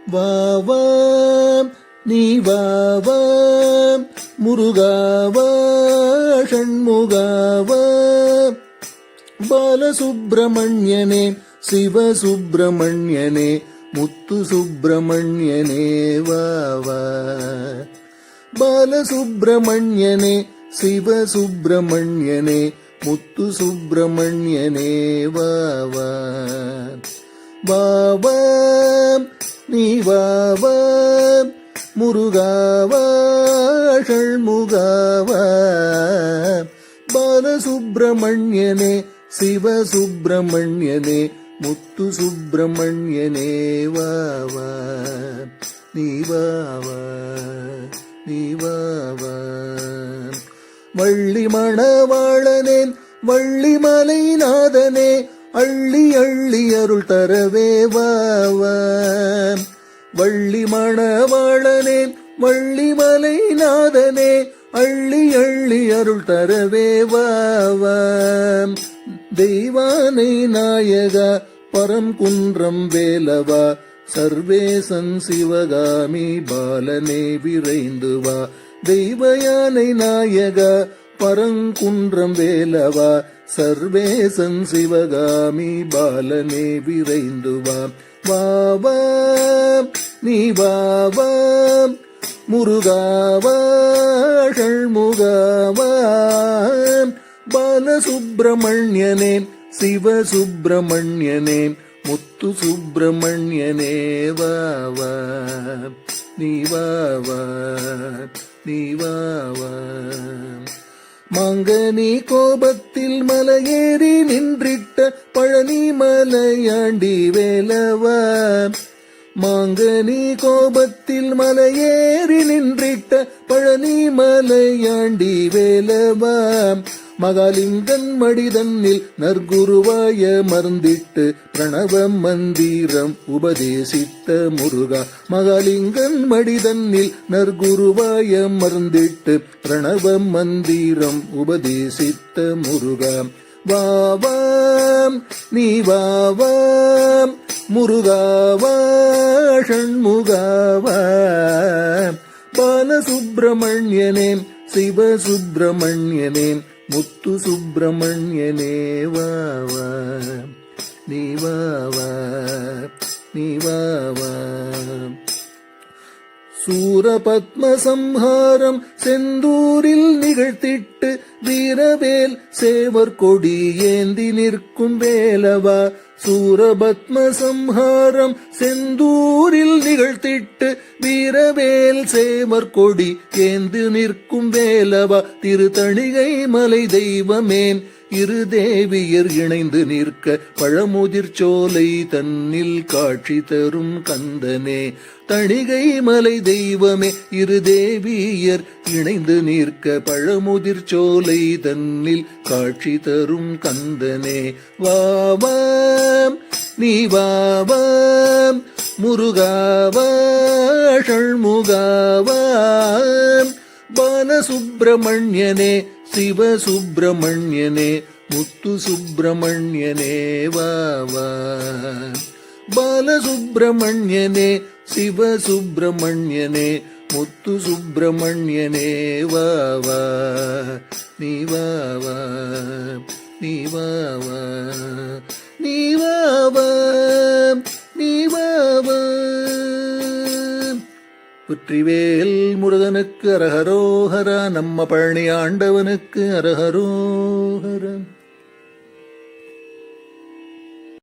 வாவா நீ வாவா முருகாவா ஷண்முகாவா பாலசுப்பிரமணியனே சிவசுப்பிரமணியனே முத்து சுப்பிரமணியனே வாவா பாலசுப்பிரமணியனே சிவசுப்பிரமணியனே முத்து சுப்பிரமணியனே வாவா வாவா நீ வாவா முருகாவா ஷண்முகாவா பாலசுப்பிரமணியனே சிவசுப்பிரமணியனே முத்து சுப்பிரமணியனே வாவா நீ வாவா நீ வாவா வள்ளி மணவாளனே வள்ளிமலை நாதனே அள்ளி அள்ளி அருள் தரவே வாவா வள்ளி மணவாளனே வள்ளிமலை நாதனே அள்ளி அள்ளி அருள் தரவே வாவா தெய்வானை நாயகா பரம்குன்றம் வேலவா சர்வேசன் சிவகாமி பாலனே விரைந்து வா தெய்வயானை நாயகா பரங்குன்றம் வேலவா சர்வேசன் சிவகாமி பாலனே விரைந்து வா வாவா நீ வாவா முருகாவா ஷண்முகாவா பாலசுப்பிரமணியனே சிவசுப்பிரமணியனே முத்து சுப்பிரமணியனே வாவா நீ வாவா நீ வாவா மாங்கனி கோபத்தில் மலையேறி நின்றிட்ட பழனி மலையாண்டி வேலவா மாங்கனி கோபத்தில் மலையேறி நின்றிட்ட பழனி மலையாண்டி வேலவா மகாலிங்கன் மடிதன்னில் நற்குருவாய மர்ந்திட்டு பிரணவ மந்திரம் உபதேசித்த முருகா மகாலிங்கன் மடிதன்னில் நற்குருவாய மர்ந்திட்டு பிரணவ மந்திரம் உபதேசித்த முருகா வாவாம் நீ வாவாம் முருகாவா ஷண்முகாவா பாலசுப்பிரமணியனே சிவசுப்பிரமணியனே முத்து சுப்பிரமணியனே வாவா நீ வாவா நீ வாவா சூரபத்ம சம்ஹாரம் செந்தூரில் நிகழ்த்திட்டு வீரவேல் சேவர் கொடி ஏந்தி நிற்கும் வேலவா சூரபத்ம சம்ஹாரம் செந்தூரில் நிகழ்த்திட்டு வீரவேல் சேவர் கொடி ஏந்து நிற்கும் வேலவா திருத்தணிகை மலை தெய்வமே இரு தேவியர் இணைந்து நிற்க பழமுதிர் சோலை தன்னில் காட்சி தரும் கந்தனே தணிகை மலை தெய்வமே இரு தேவியர் இணைந்து நிற்க பழமுதிர் சோலை தன்னில் காட்சி தரும் கந்தனே வாவாம் நீ வாவாம் முருகாவா ஷண்முகாவா பாலசுப்பிரமணியனே சிவசுப்பிரமணியனே முத்து சுப்பிரமணியனே வாவா பாலசுப்பிரமணியனே சிவசுப்பிரமணியனே முத்து சுப்பிரமணியனே வாவா நீ வாவா நீ வாவா நீ வாவா நீ வாவா வெற்றிவேல் முருகனுக்கு அரஹரோஹரா நம்ம பழனி ஆண்டவனுக்கு அரஹரோஹரா.